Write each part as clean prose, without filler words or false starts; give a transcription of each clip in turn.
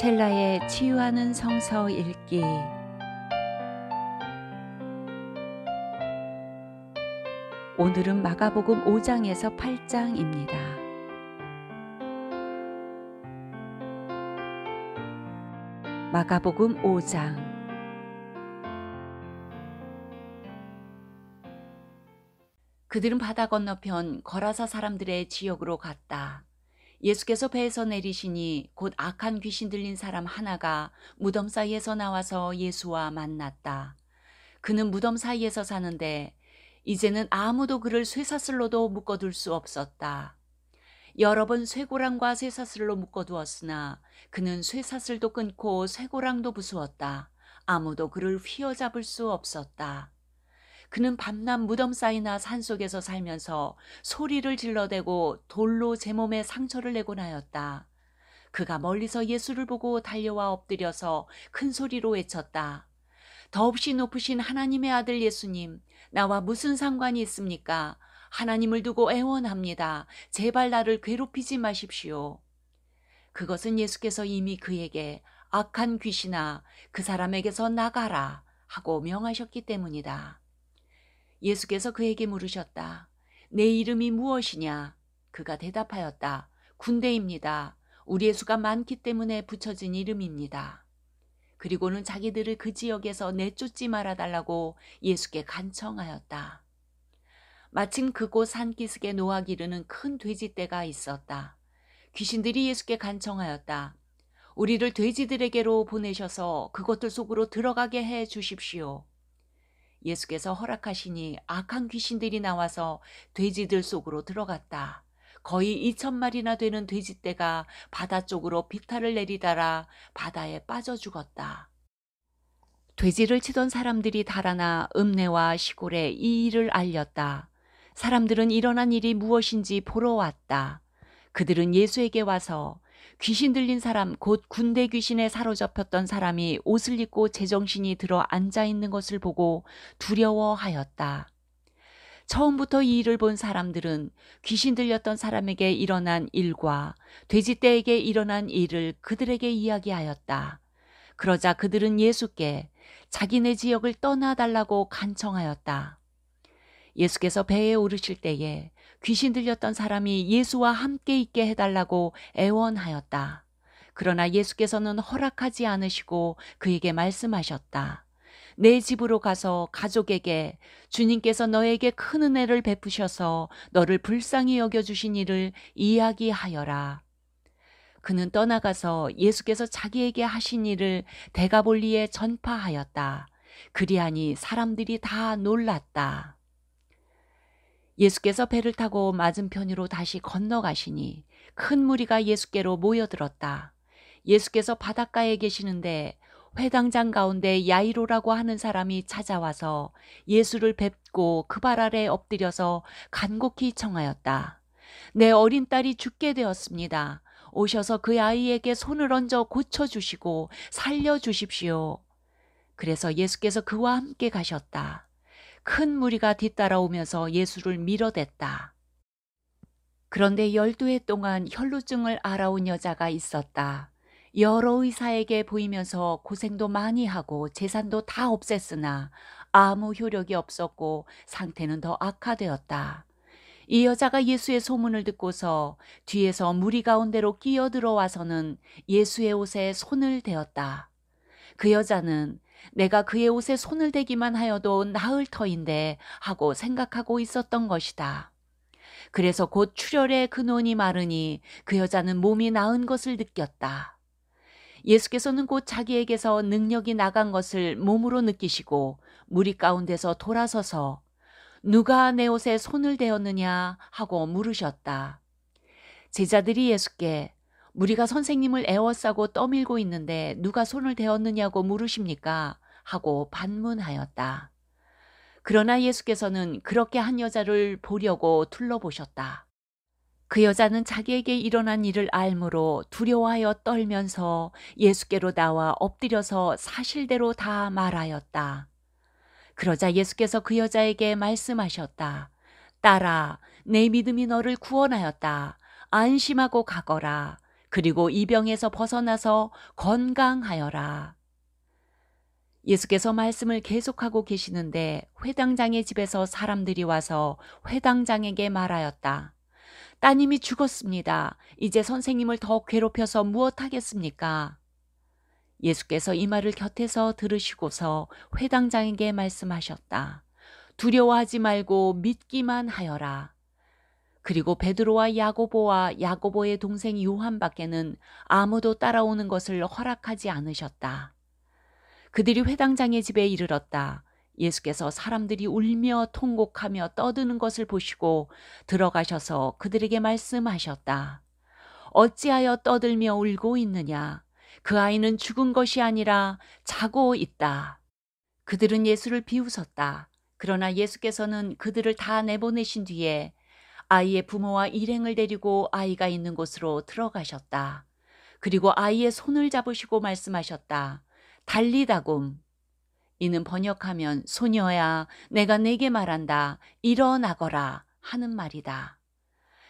첼라의 치유하는 성서 읽기. 오늘은 마가복음 5장에서 8장입니다. 마가복음 5장. 그들은 바다 건너편 거라사 사람들의 지역으로 갔다. 예수께서 배에서 내리시니 곧 악한 귀신 들린 사람 하나가 무덤 사이에서 나와서 예수와 만났다. 그는 무덤 사이에서 사는데 이제는 아무도 그를 쇠사슬로도 묶어둘 수 없었다. 여러 번 쇠고랑과 쇠사슬로 묶어두었으나 그는 쇠사슬도 끊고 쇠고랑도 부수었다. 아무도 그를 휘어잡을 수 없었다. 그는 밤낮 무덤 사이나 산속에서 살면서 소리를 질러대고 돌로 제 몸에 상처를 내곤 하였다. 그가 멀리서 예수를 보고 달려와 엎드려서 큰 소리로 외쳤다. 더없이 높으신 하나님의 아들 예수님, 나와 무슨 상관이 있습니까? 하나님을 두고 애원합니다. 제발 나를 괴롭히지 마십시오. 그것은 예수께서 이미 그에게 악한 귀신아, 그 사람에게서 나가라 하고 명하셨기 때문이다. 예수께서 그에게 물으셨다. 내 이름이 무엇이냐? 그가 대답하였다. 군대입니다. 우리의 수가 많기 때문에 붙여진 이름입니다. 그리고는 자기들을 그 지역에서 내쫓지 말아달라고 예수께 간청하였다. 마침 그곳 산기슭에 노악 이르는 큰 돼지떼가 있었다. 귀신들이 예수께 간청하였다. 우리를 돼지들에게로 보내셔서 그것들 속으로 들어가게 해 주십시오. 예수께서 허락하시니 악한 귀신들이 나와서 돼지들 속으로 들어갔다. 거의 2,000마리나 되는 돼지떼가 바다 쪽으로 비탈을 내리다라 바다에 빠져 죽었다. 돼지를 치던 사람들이 달아나 읍내와 시골에 이 일을 알렸다. 사람들은 일어난 일이 무엇인지 보러 왔다. 그들은 예수에게 와서 귀신 들린 사람 곧 군대 귀신에 사로잡혔던 사람이 옷을 입고 제정신이 들어 앉아 있는 것을 보고 두려워하였다. 처음부터 이 일을 본 사람들은 귀신 들렸던 사람에게 일어난 일과 돼지떼에게 일어난 일을 그들에게 이야기하였다. 그러자 그들은 예수께 자기네 지역을 떠나달라고 간청하였다. 예수께서 배에 오르실 때에 귀신 들렸던 사람이 예수와 함께 있게 해달라고 애원하였다. 그러나 예수께서는 허락하지 않으시고 그에게 말씀하셨다. 내 집으로 가서 가족에게 주님께서 너에게 큰 은혜를 베푸셔서 너를 불쌍히 여겨주신 일을 이야기하여라. 그는 떠나가서 예수께서 자기에게 하신 일을 데가볼리에 전파하였다. 그리하니 사람들이 다 놀랐다. 예수께서 배를 타고 맞은편으로 다시 건너가시니 큰 무리가 예수께로 모여들었다. 예수께서 바닷가에 계시는데 회당장 가운데 야이로라고 하는 사람이 찾아와서 예수를 뵙고 그 발 아래 엎드려서 간곡히 청하였다. 내 어린 딸이 죽게 되었습니다. 오셔서 그 아이에게 손을 얹어 고쳐주시고 살려주십시오. 그래서 예수께서 그와 함께 가셨다. 큰 무리가 뒤따라오면서 예수를 밀어댔다. 그런데 12해 동안 혈루증을 앓아온 여자가 있었다. 여러 의사에게 보이면서 고생도 많이 하고 재산도 다 없앴으나 아무 효력이 없었고 상태는 더 악화되었다. 이 여자가 예수의 소문을 듣고서 뒤에서 무리 가운데로 끼어들어와서는 예수의 옷에 손을 대었다. 그 여자는 내가 그의 옷에 손을 대기만 하여도 나을 터인데 하고 생각하고 있었던 것이다. 그래서 곧 출혈의 근원이 마르니 그 여자는 몸이 나은 것을 느꼈다. 예수께서는 곧 자기에게서 능력이 나간 것을 몸으로 느끼시고 무리 가운데서 돌아서서 누가 내 옷에 손을 대었느냐 하고 물으셨다. 제자들이 예수께 우리가 선생님을 애워싸고 떠밀고 있는데 누가 손을 대었느냐고 물으십니까? 하고 반문하였다. 그러나 예수께서는 그렇게 한 여자를 보려고 둘러보셨다. 그 여자는 자기에게 일어난 일을 알므로 두려워하여 떨면서 예수께로 나와 엎드려서 사실대로 다 말하였다. 그러자 예수께서 그 여자에게 말씀하셨다. 딸아, 내 믿음이 너를 구원하였다. 안심하고 가거라. 그리고 이 병에서 벗어나서 건강하여라. 예수께서 말씀을 계속하고 계시는데 회당장의 집에서 사람들이 와서 회당장에게 말하였다. 따님이 죽었습니다. 이제 선생님을 더 괴롭혀서 무엇하겠습니까? 예수께서 이 말을 곁에서 들으시고서 회당장에게 말씀하셨다. 두려워하지 말고 믿기만 하여라. 그리고 베드로와 야고보와 야고보의 동생 요한밖에는 아무도 따라오는 것을 허락하지 않으셨다. 그들이 회당장의 집에 이르렀다. 예수께서 사람들이 울며 통곡하며 떠드는 것을 보시고 들어가셔서 그들에게 말씀하셨다. 어찌하여 떠들며 울고 있느냐? 그 아이는 죽은 것이 아니라 자고 있다. 그들은 예수를 비웃었다. 그러나 예수께서는 그들을 다 내보내신 뒤에 아이의 부모와 일행을 데리고 아이가 있는 곳으로 들어가셨다. 그리고 아이의 손을 잡으시고 말씀하셨다. 달리다굼. 이는 번역하면 소녀야 내가 네게 말한다. 일어나거라 하는 말이다.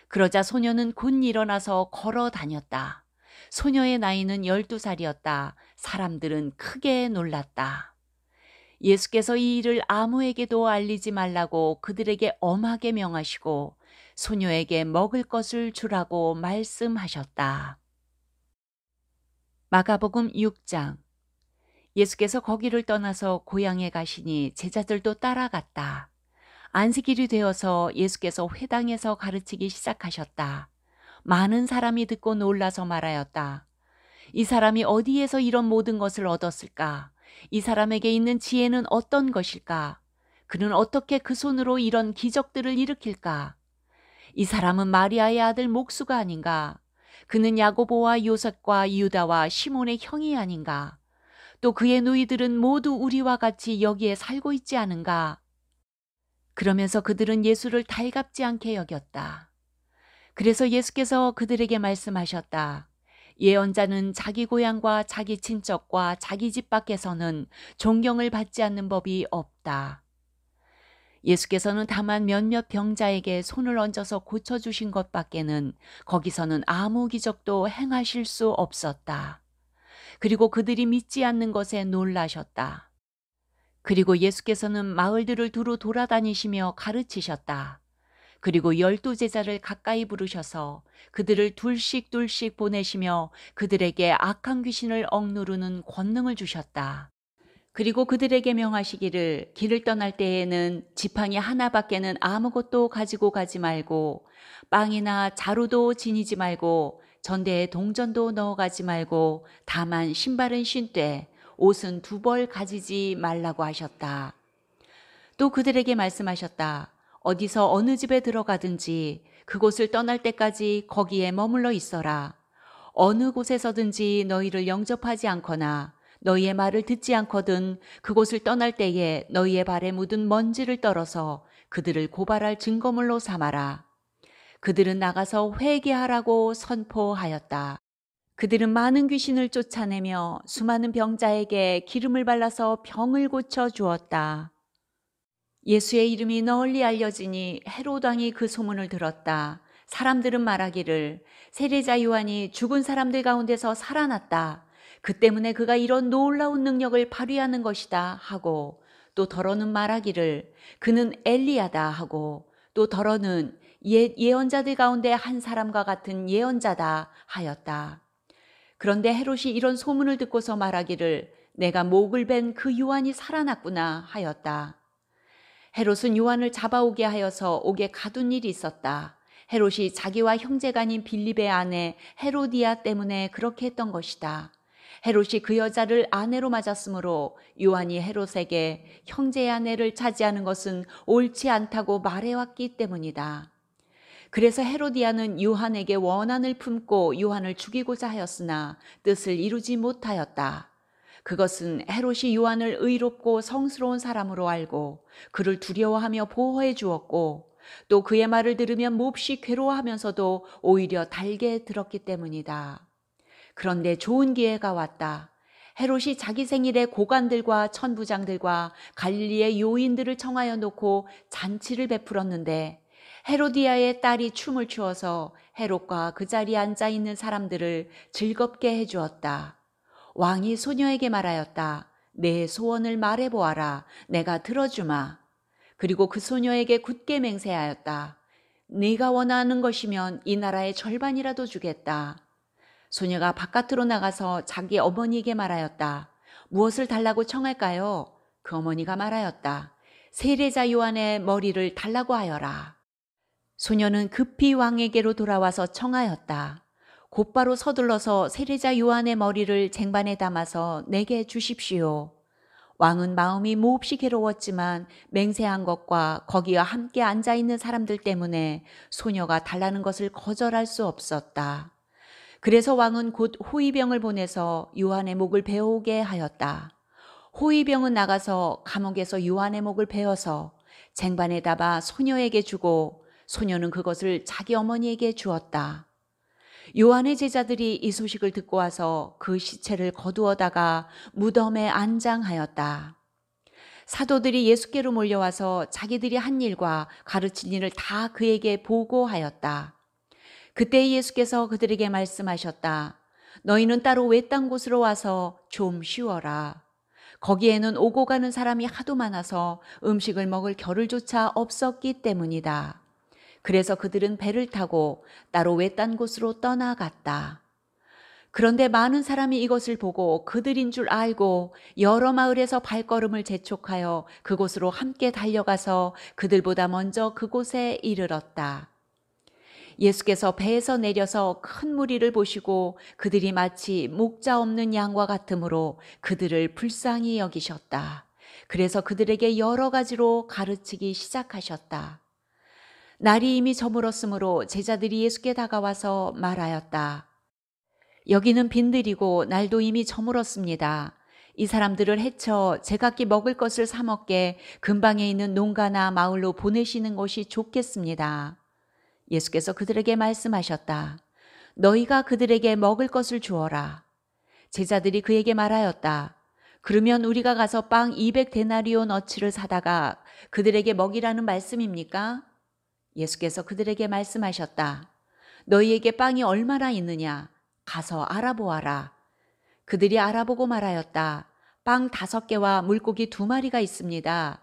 그러자 소녀는 곧 일어나서 걸어 다녔다. 소녀의 나이는 12살이었다. 사람들은 크게 놀랐다. 예수께서 이 일을 아무에게도 알리지 말라고 그들에게 엄하게 명하시고 소녀에게 먹을 것을 주라고 말씀하셨다. 마가복음 6장. 예수께서 거기를 떠나서 고향에 가시니 제자들도 따라갔다. 안식일이 되어서 예수께서 회당에서 가르치기 시작하셨다. 많은 사람이 듣고 놀라서 말하였다. 이 사람이 어디에서 이런 모든 것을 얻었을까? 이 사람에게 있는 지혜는 어떤 것일까? 그는 어떻게 그 손으로 이런 기적들을 일으킬까? 이 사람은 마리아의 아들 목수가 아닌가? 그는 야고보와 요셉과 유다와 시몬의 형이 아닌가? 또 그의 누이들은 모두 우리와 같이 여기에 살고 있지 않은가? 그러면서 그들은 예수를 달갑지 않게 여겼다. 그래서 예수께서 그들에게 말씀하셨다. 예언자는 자기 고향과 자기 친척과 자기 집 밖에서는 존경을 받지 않는 법이 없다. 예수께서는 다만 몇몇 병자에게 손을 얹어서 고쳐주신 것밖에는 거기서는 아무 기적도 행하실 수 없었다. 그리고 그들이 믿지 않는 것에 놀라셨다. 그리고 예수께서는 마을들을 두루 돌아다니시며 가르치셨다. 그리고 12제자를 가까이 부르셔서 그들을 둘씩 보내시며 그들에게 악한 귀신을 억누르는 권능을 주셨다. 그리고 그들에게 명하시기를 길을 떠날 때에는 지팡이 하나밖에는 아무것도 가지고 가지 말고 빵이나 자루도 지니지 말고 전대에 동전도 넣어가지 말고 다만 신발은 신되 옷은 2벌 가지지 말라고 하셨다. 또 그들에게 말씀하셨다. 어디서 어느 집에 들어가든지 그곳을 떠날 때까지 거기에 머물러 있어라. 어느 곳에서든지 너희를 영접하지 않거나 너희의 말을 듣지 않거든 그곳을 떠날 때에 너희의 발에 묻은 먼지를 떨어서 그들을 고발할 증거물로 삼아라. 그들은 나가서 회개하라고 선포하였다. 그들은 많은 귀신을 쫓아내며 수많은 병자에게 기름을 발라서 병을 고쳐 주었다. 예수의 이름이 널리 알려지니 헤롯 왕이 그 소문을 들었다. 사람들은 말하기를 세례자 요한이 죽은 사람들 가운데서 살아났다. 그 때문에 그가 이런 놀라운 능력을 발휘하는 것이다 하고 또 더러는 말하기를 그는 엘리야다 하고 또 더러는 옛 예언자들 가운데 한 사람과 같은 예언자다 하였다. 그런데 헤롯이 이런 소문을 듣고서 말하기를 내가 목을 벤 그 요한이 살아났구나 하였다. 헤롯은 요한을 잡아오게 하여서 옥에 가둔 일이 있었다. 헤롯이 자기와 형제가 아닌 빌립의 아내 헤로디아 때문에 그렇게 했던 것이다. 헤롯이 그 여자를 아내로 맞았으므로 요한이 헤롯에게 형제의 아내를 차지하는 것은 옳지 않다고 말해왔기 때문이다. 그래서 헤로디아는 요한에게 원한을 품고 요한을 죽이고자 하였으나 뜻을 이루지 못하였다. 그것은 헤롯이 요한을 의롭고 성스러운 사람으로 알고 그를 두려워하며 보호해 주었고 또 그의 말을 들으면 몹시 괴로워하면서도 오히려 달게 들었기 때문이다. 그런데 좋은 기회가 왔다. 헤롯이 자기 생일에 고관들과 천부장들과 갈릴리의 요인들을 청하여 놓고 잔치를 베풀었는데 헤로디아의 딸이 춤을 추어서 헤롯과 그 자리에 앉아 있는 사람들을 즐겁게 해주었다. 왕이 소녀에게 말하였다. 내 소원을 말해보아라. 내가 들어주마. 그리고 그 소녀에게 굳게 맹세하였다. 네가 원하는 것이면 이 나라의 절반이라도 주겠다. 소녀가 바깥으로 나가서 자기 어머니에게 말하였다. 무엇을 달라고 청할까요? 그 어머니가 말하였다. 세례자 요한의 머리를 달라고 하여라. 소녀는 급히 왕에게로 돌아와서 청하였다. 곧바로 서둘러서 세례자 요한의 머리를 쟁반에 담아서 내게 주십시오. 왕은 마음이 몹시 괴로웠지만 맹세한 것과 거기와 함께 앉아있는 사람들 때문에 소녀가 달라는 것을 거절할 수 없었다. 그래서 왕은 곧 호위병을 보내서 요한의 목을 베어오게 하였다. 호위병은 나가서 감옥에서 요한의 목을 베어서 쟁반에 담아 소녀에게 주고 소녀는 그것을 자기 어머니에게 주었다. 요한의 제자들이 이 소식을 듣고 와서 그 시체를 거두어다가 무덤에 안장하였다. 사도들이 예수께로 몰려와서 자기들이 한 일과 가르친 일을 다 그에게 보고하였다. 그때 예수께서 그들에게 말씀하셨다. 너희는 따로 외딴 곳으로 와서 좀 쉬어라. 거기에는 오고 가는 사람이 하도 많아서 음식을 먹을 겨를조차 없었기 때문이다. 그래서 그들은 배를 타고 따로 외딴 곳으로 떠나갔다. 그런데 많은 사람이 이것을 보고 그들인 줄 알고 여러 마을에서 발걸음을 재촉하여 그곳으로 함께 달려가서 그들보다 먼저 그곳에 이르렀다. 예수께서 배에서 내려서 큰 무리를 보시고 그들이 마치 목자 없는 양과 같으므로 그들을 불쌍히 여기셨다. 그래서 그들에게 여러 가지로 가르치기 시작하셨다. 날이 이미 저물었으므로 제자들이 예수께 다가와서 말하였다. 여기는 빈들이고 날도 이미 저물었습니다. 이 사람들을 해쳐 제각기 먹을 것을 사 먹게 근방에 있는 농가나 마을로 보내시는 것이 좋겠습니다. 예수께서 그들에게 말씀하셨다. 너희가 그들에게 먹을 것을 주어라. 제자들이 그에게 말하였다. 그러면 우리가 가서 빵 200데나리온 어치를 사다가 그들에게 먹이라는 말씀입니까? 예수께서 그들에게 말씀하셨다. 너희에게 빵이 얼마나 있느냐? 가서 알아보아라. 그들이 알아보고 말하였다. 빵 5개와 물고기 2마리가 있습니다.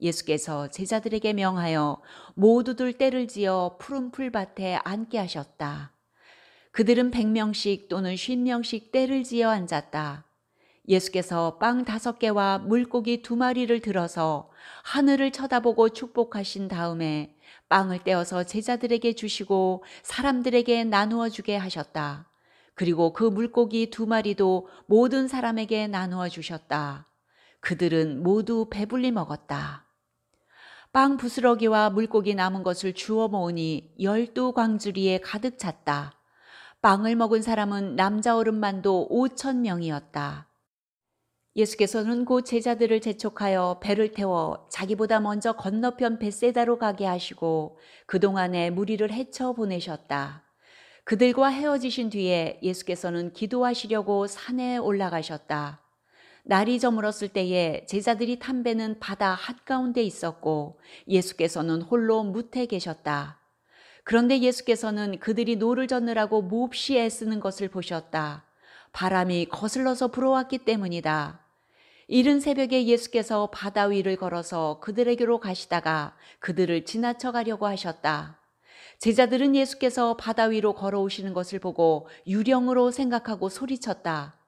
예수께서 제자들에게 명하여 모두들 떼를 지어 푸른 풀밭에 앉게 하셨다. 그들은 100명씩 또는 50명씩 떼를 지어 앉았다. 예수께서 빵 5개와 물고기 2마리를 들어서 하늘을 쳐다보고 축복하신 다음에 빵을 떼어서 제자들에게 주시고 사람들에게 나누어 주게 하셨다. 그리고 그 물고기 2마리도 모든 사람에게 나누어 주셨다. 그들은 모두 배불리 먹었다. 빵 부스러기와 물고기 남은 것을 주워 모으니 12광주리에 가득 찼다. 빵을 먹은 사람은 남자 어른만도 5,000명이었다. 예수께서는 곧 제자들을 재촉하여 배를 태워 자기보다 먼저 건너편 벳세다로 가게 하시고 그동안에 무리를 헤쳐 보내셨다. 그들과 헤어지신 뒤에 예수께서는 기도하시려고 산에 올라가셨다. 날이 저물었을 때에 제자들이 탄 배는 바다 한가운데 있었고 예수께서는 홀로 뭇에 계셨다. 그런데 예수께서는 그들이 노를 젓느라고 몹시 애쓰는 것을 보셨다. 바람이 거슬러서 불어왔기 때문이다. 이른 새벽에 예수께서 바다 위를 걸어서 그들에게로 가시다가 그들을 지나쳐 가려고 하셨다. 제자들은 예수께서 바다 위로 걸어오시는 것을 보고 유령으로 생각하고 소리쳤다.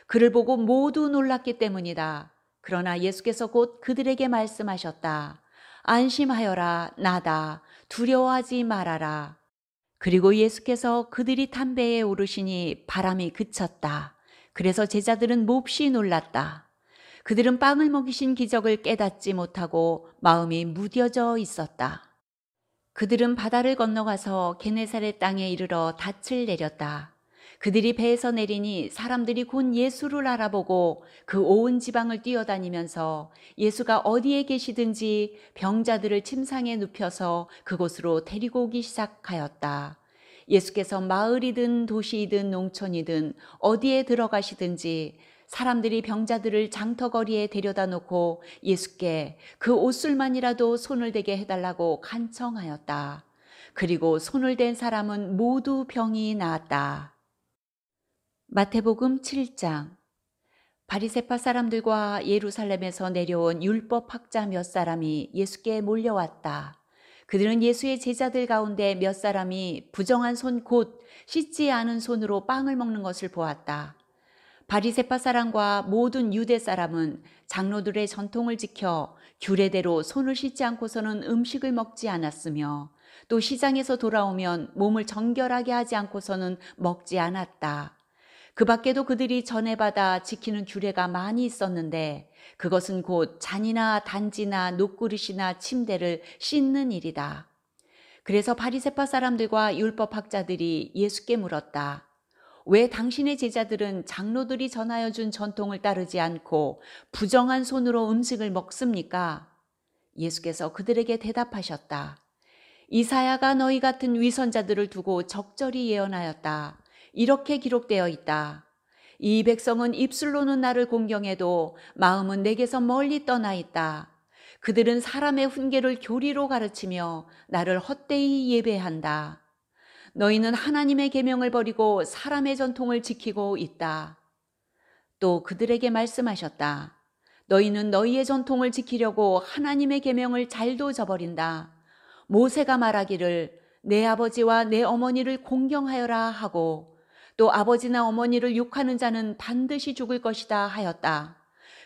그를 보고 모두 놀랐기 때문이다. 그러나 예수께서 곧 그들에게 말씀하셨다. 안심하여라, 나다. 두려워하지 말아라. 그리고 예수께서 그들이 탄 배에 오르시니 바람이 그쳤다. 그래서 제자들은 몹시 놀랐다. 그들은 빵을 먹이신 기적을 깨닫지 못하고 마음이 무뎌져 있었다. 그들은 바다를 건너가서 게네사렛 땅에 이르러 닻을 내렸다. 그들이 배에서 내리니 사람들이 곧 예수를 알아보고 그 온 지방을 뛰어다니면서 예수가 어디에 계시든지 병자들을 침상에 눕혀서 그곳으로 데리고 오기 시작하였다. 예수께서 마을이든 도시이든 농촌이든 어디에 들어가시든지 사람들이 병자들을 장터거리에 데려다 놓고 예수께 그 옷술만이라도 손을 대게 해달라고 간청하였다. 그리고 손을 댄 사람은 모두 병이 나았다. 마태복음 7장. 바리새파 사람들과 예루살렘에서 내려온 율법학자 몇 사람이 예수께 몰려왔다. 그들은 예수의 제자들 가운데 몇 사람이 부정한 손 곧 씻지 않은 손으로 빵을 먹는 것을 보았다. 바리새파 사람과 모든 유대 사람은 장로들의 전통을 지켜 규례대로 손을 씻지 않고서는 음식을 먹지 않았으며 또 시장에서 돌아오면 몸을 정결하게 하지 않고서는 먹지 않았다. 그 밖에도 그들이 전해받아 지키는 규례가 많이 있었는데 그것은 곧 잔이나 단지나 녹그릇이나 침대를 씻는 일이다. 그래서 바리새파 사람들과 율법학자들이 예수께 물었다. 왜 당신의 제자들은 장로들이 전하여 준 전통을 따르지 않고 부정한 손으로 음식을 먹습니까? 예수께서 그들에게 대답하셨다. 이사야가 너희 같은 위선자들을 두고 적절히 예언하였다. 이렇게 기록되어 있다. 이 백성은 입술로는 나를 공경해도 마음은 내게서 멀리 떠나 있다. 그들은 사람의 훈계를 교리로 가르치며 나를 헛되이 예배한다. 너희는 하나님의 계명을 버리고 사람의 전통을 지키고 있다. 또 그들에게 말씀하셨다. 너희는 너희의 전통을 지키려고 하나님의 계명을 잘도 저버린다. 모세가 말하기를 내 아버지와 내 어머니를 공경하여라 하고 또 아버지나 어머니를 욕하는 자는 반드시 죽을 것이다 하였다.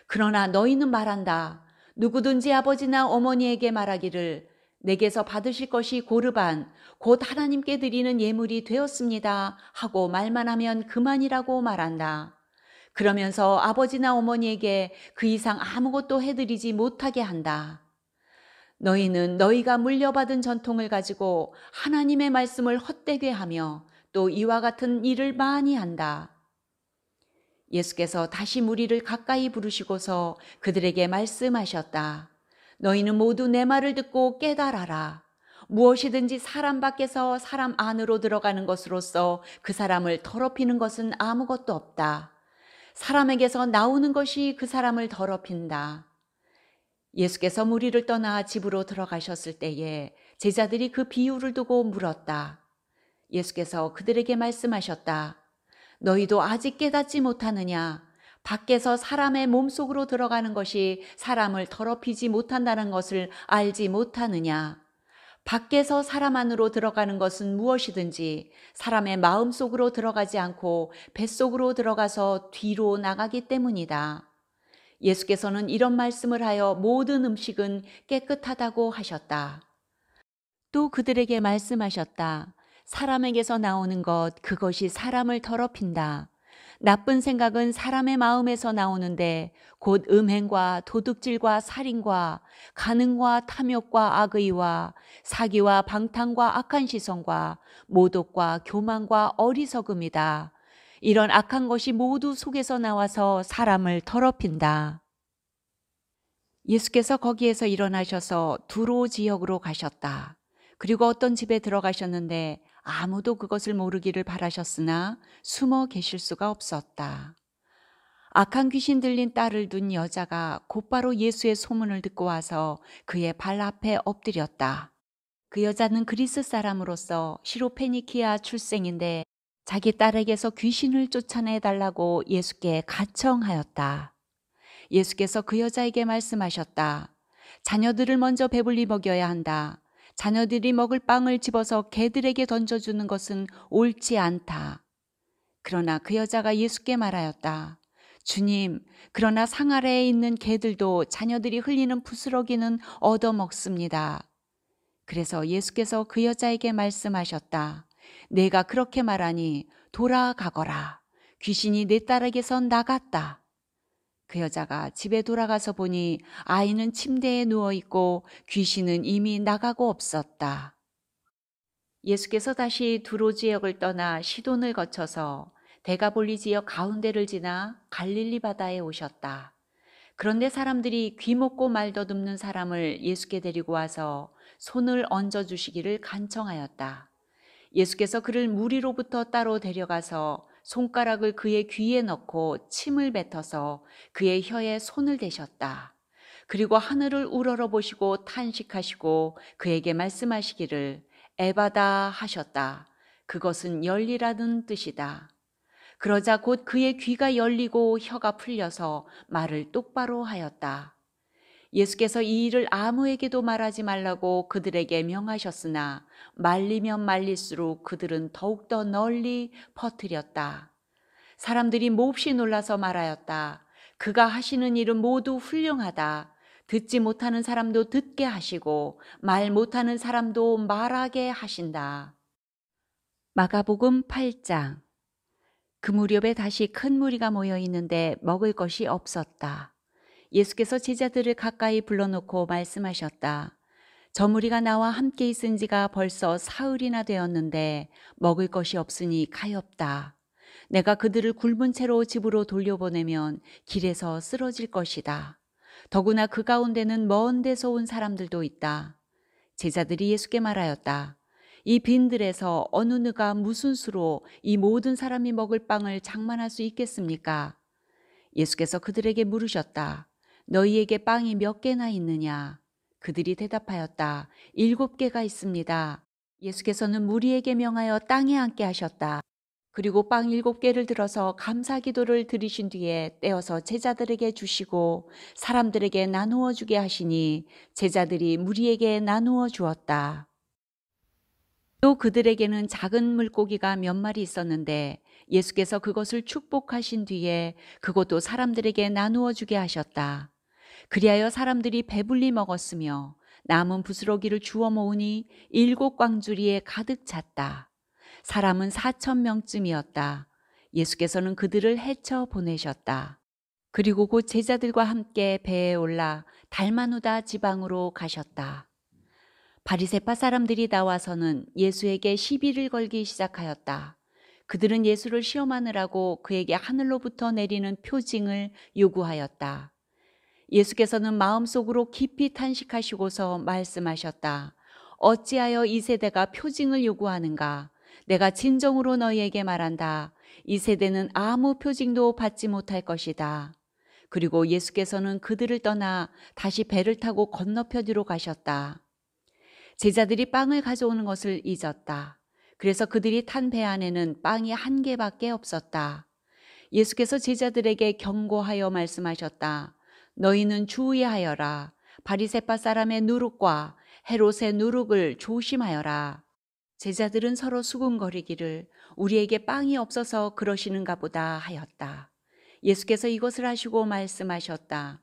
그러나 너희는 말한다. 누구든지 아버지나 어머니에게 말하기를 내게서 받으실 것이 고르반 곧 하나님께 드리는 예물이 되었습니다 하고 말만 하면 그만이라고 말한다. 그러면서 아버지나 어머니에게 그 이상 아무것도 해드리지 못하게 한다. 너희는 너희가 물려받은 전통을 가지고 하나님의 말씀을 헛되게 하며 또 이와 같은 일을 많이 한다. 예수께서 다시 무리를 가까이 부르시고서 그들에게 말씀하셨다. 너희는 모두 내 말을 듣고 깨달아라. 무엇이든지 사람 밖에서 사람 안으로 들어가는 것으로서 그 사람을 더럽히는 것은 아무것도 없다. 사람에게서 나오는 것이 그 사람을 더럽힌다. 예수께서 무리를 떠나 집으로 들어가셨을 때에 제자들이 그 비유를 두고 물었다. 예수께서 그들에게 말씀하셨다. 너희도 아직 깨닫지 못하느냐? 밖에서 사람의 몸속으로 들어가는 것이 사람을 더럽히지 못한다는 것을 알지 못하느냐? 밖에서 사람 안으로 들어가는 것은 무엇이든지 사람의 마음속으로 들어가지 않고 뱃속으로 들어가서 뒤로 나가기 때문이다. 예수께서는 이런 말씀을 하여 모든 음식은 깨끗하다고 하셨다. 또 그들에게 말씀하셨다. 사람에게서 나오는 것, 그것이 사람을 더럽힌다. 나쁜 생각은 사람의 마음에서 나오는데 곧 음행과 도둑질과 살인과 간음과 탐욕과 악의와 사기와 방탕과 악한 시선과 모독과 교만과 어리석음이다. 이런 악한 것이 모두 속에서 나와서 사람을 더럽힌다. 예수께서 거기에서 일어나셔서 두로 지역으로 가셨다. 그리고 어떤 집에 들어가셨는데 아무도 그것을 모르기를 바라셨으나 숨어 계실 수가 없었다. 악한 귀신 들린 딸을 둔 여자가 곧바로 예수의 소문을 듣고 와서 그의 발 앞에 엎드렸다. 그 여자는 그리스 사람으로서 시로페니키아 출생인데 자기 딸에게서 귀신을 쫓아내달라고 예수께 간청하였다. 예수께서 그 여자에게 말씀하셨다. 자녀들을 먼저 배불리 먹여야 한다. 자녀들이 먹을 빵을 집어서 개들에게 던져주는 것은 옳지 않다. 그러나 그 여자가 예수께 말하였다. 주님, 그러나 상 아래에 있는 개들도 자녀들이 흘리는 부스러기는 얻어먹습니다. 그래서 예수께서 그 여자에게 말씀하셨다. 내가 그렇게 말하니 돌아가거라. 귀신이 내 딸에게서 나갔다. 그 여자가 집에 돌아가서 보니 아이는 침대에 누워있고 귀신은 이미 나가고 없었다. 예수께서 다시 두로 지역을 떠나 시돈을 거쳐서 데가볼리 지역 가운데를 지나 갈릴리 바다에 오셨다. 그런데 사람들이 귀먹고 말 더듬는 사람을 예수께 데리고 와서 손을 얹어주시기를 간청하였다. 예수께서 그를 무리로부터 따로 데려가서 손가락을 그의 귀에 넣고 침을 뱉어서 그의 혀에 손을 대셨다. 그리고 하늘을 우러러 보시고 탄식하시고 그에게 말씀하시기를 에바다 하셨다. 그것은 열리라는 뜻이다. 그러자 곧 그의 귀가 열리고 혀가 풀려서 말을 똑바로 하였다. 예수께서 이 일을 아무에게도 말하지 말라고 그들에게 명하셨으나 말리면 말릴수록 그들은 더욱더 널리 퍼뜨렸다. 사람들이 몹시 놀라서 말하였다. 그가 하시는 일은 모두 훌륭하다. 듣지 못하는 사람도 듣게 하시고 말 못하는 사람도 말하게 하신다. 마가복음 8장. 그 무렵에 다시 큰 무리가 모여 있는데 먹을 것이 없었다. 예수께서 제자들을 가까이 불러놓고 말씀하셨다. 저 무리가 나와 함께 있은 지가 벌써 사흘이나 되었는데 먹을 것이 없으니 가엾다. 내가 그들을 굶은 채로 집으로 돌려보내면 길에서 쓰러질 것이다. 더구나 그 가운데는 먼 데서 온 사람들도 있다. 제자들이 예수께 말하였다. 이 빈들에서 어느 누가 무슨 수로 이 모든 사람이 먹을 빵을 장만할 수 있겠습니까? 예수께서 그들에게 물으셨다. 너희에게 빵이 몇 개나 있느냐? 그들이 대답하였다. 7개가 있습니다. 예수께서는 무리에게 명하여 땅에 앉게 하셨다. 그리고 빵 7개를 들어서 감사기도를 드리신 뒤에 떼어서 제자들에게 주시고 사람들에게 나누어 주게 하시니 제자들이 무리에게 나누어 주었다. 또 그들에게는 작은 물고기가 몇 마리 있었는데 예수께서 그것을 축복하신 뒤에 그것도 사람들에게 나누어 주게 하셨다. 그리하여 사람들이 배불리 먹었으며 남은 부스러기를 주워 모으니 7광주리에 가득 찼다. 사람은 4,000명쯤이었다. 예수께서는 그들을 헤쳐 보내셨다. 그리고 곧 제자들과 함께 배에 올라 달마누다 지방으로 가셨다. 바리새파 사람들이 나와서는 예수에게 시비를 걸기 시작하였다. 그들은 예수를 시험하느라고 그에게 하늘로부터 내리는 표징을 요구하였다. 예수께서는 마음속으로 깊이 탄식하시고서 말씀하셨다. 어찌하여 이 세대가 표징을 요구하는가? 내가 진정으로 너희에게 말한다. 이 세대는 아무 표징도 받지 못할 것이다. 그리고 예수께서는 그들을 떠나 다시 배를 타고 건너편으로 가셨다. 제자들이 빵을 가져오는 것을 잊었다. 그래서 그들이 탄 배 안에는 빵이 1개밖에 없었다. 예수께서 제자들에게 경고하여 말씀하셨다. 너희는 주의하여라. 바리새파 사람의 누룩과 헤롯의 누룩을 조심하여라. 제자들은 서로 수군거리기를 우리에게 빵이 없어서 그러시는가 보다 하였다. 예수께서 이것을 하시고 말씀하셨다.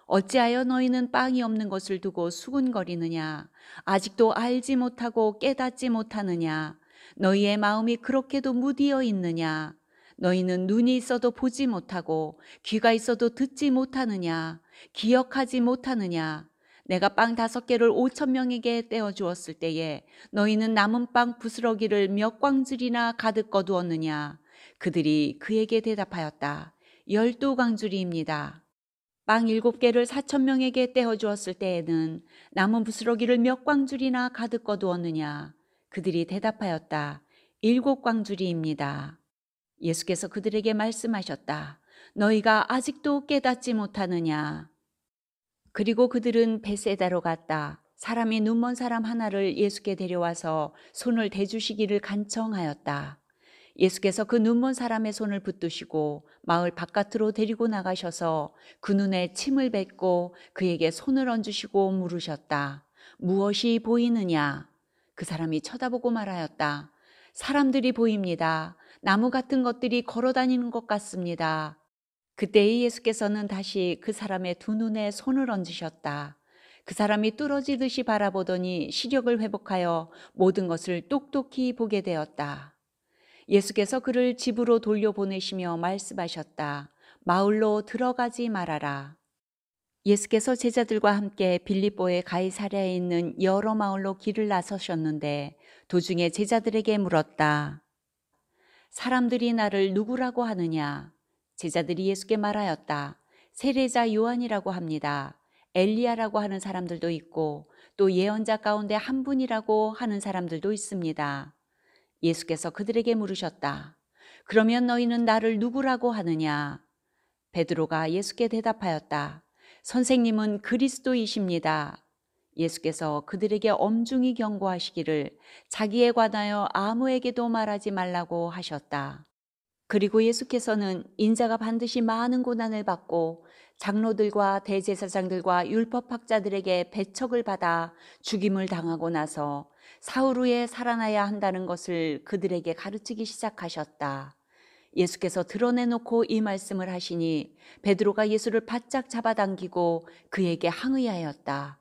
어찌하여 너희는 빵이 없는 것을 두고 수군거리느냐? 아직도 알지 못하고 깨닫지 못하느냐? 너희의 마음이 그렇게도 무디어 있느냐? 너희는 눈이 있어도 보지 못하고 귀가 있어도 듣지 못하느냐? 기억하지 못하느냐? 내가 빵 5개를 5,000명에게 떼어 주었을 때에 너희는 남은 빵 부스러기를 몇 광줄이나 가득 거두었느냐? 그들이 그에게 대답하였다. 12광줄이입니다. 빵 7개를 4,000명에게 떼어 주었을 때에는 남은 부스러기를 몇 광줄이나 가득 거두었느냐? 그들이 대답하였다. 7광줄이입니다. 예수께서 그들에게 말씀하셨다. 너희가 아직도 깨닫지 못하느냐? 그리고 그들은 베세다로 갔다. 사람이 눈먼 사람 하나를 예수께 데려와서 손을 대주시기를 간청하였다. 예수께서 그 눈먼 사람의 손을 붙드시고 마을 바깥으로 데리고 나가셔서 그 눈에 침을 뱉고 그에게 손을 얹으시고 물으셨다. 무엇이 보이느냐? 그 사람이 쳐다보고 말하였다. 사람들이 보입니다. 나무 같은 것들이 걸어다니는 것 같습니다. 그때의 예수께서는 다시 그 사람의 두 눈에 손을 얹으셨다. 그 사람이 뚫어지듯이 바라보더니 시력을 회복하여 모든 것을 똑똑히 보게 되었다. 예수께서 그를 집으로 돌려보내시며 말씀하셨다. 마을로 들어가지 말아라. 예수께서 제자들과 함께 빌립보의 가이사랴에 있는 여러 마을로 길을 나서셨는데 도중에 제자들에게 물었다. 사람들이 나를 누구라고 하느냐? 제자들이 예수께 말하였다. 세례자 요한이라고 합니다. 엘리야라고 하는 사람들도 있고 또 예언자 가운데 한 분이라고 하는 사람들도 있습니다. 예수께서 그들에게 물으셨다. 그러면 너희는 나를 누구라고 하느냐? 베드로가 예수께 대답하였다. 선생님은 그리스도이십니다. 예수께서 그들에게 엄중히 경고하시기를 자기에 관하여 아무에게도 말하지 말라고 하셨다. 그리고 예수께서는 인자가 반드시 많은 고난을 받고 장로들과 대제사장들과 율법학자들에게 배척을 받아 죽임을 당하고 나서 사흘 후에 살아나야 한다는 것을 그들에게 가르치기 시작하셨다. 예수께서 드러내놓고 이 말씀을 하시니 베드로가 예수를 바짝 잡아당기고 그에게 항의하였다.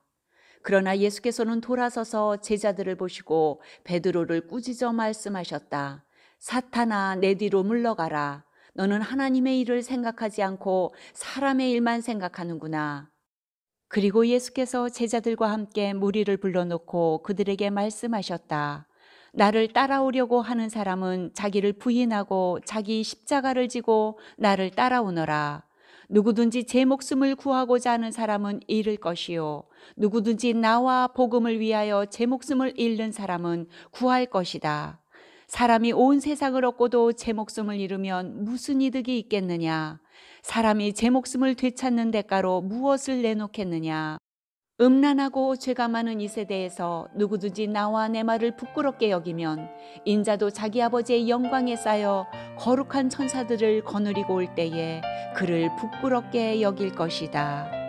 그러나 예수께서는 돌아서서 제자들을 보시고 베드로를 꾸짖어 말씀하셨다. 사탄아, 내 뒤로 물러가라. 너는 하나님의 일을 생각하지 않고 사람의 일만 생각하는구나. 그리고 예수께서 제자들과 함께 무리를 불러놓고 그들에게 말씀하셨다. 나를 따라오려고 하는 사람은 자기를 부인하고 자기 십자가를 지고 나를 따라오너라. 누구든지 제 목숨을 구하고자 하는 사람은 잃을 것이요. 누구든지 나와 복음을 위하여 제 목숨을 잃는 사람은 구할 것이다. 사람이 온 세상을 얻고도 제 목숨을 잃으면 무슨 이득이 있겠느냐? 사람이 제 목숨을 되찾는 대가로 무엇을 내놓겠느냐? 음란하고 죄가 많은 이 세대에서 누구든지 나와 내 말을 부끄럽게 여기면 인자도 자기 아버지의 영광에 쌓여 거룩한 천사들을 거느리고 올 때에 그를 부끄럽게 여길 것이다.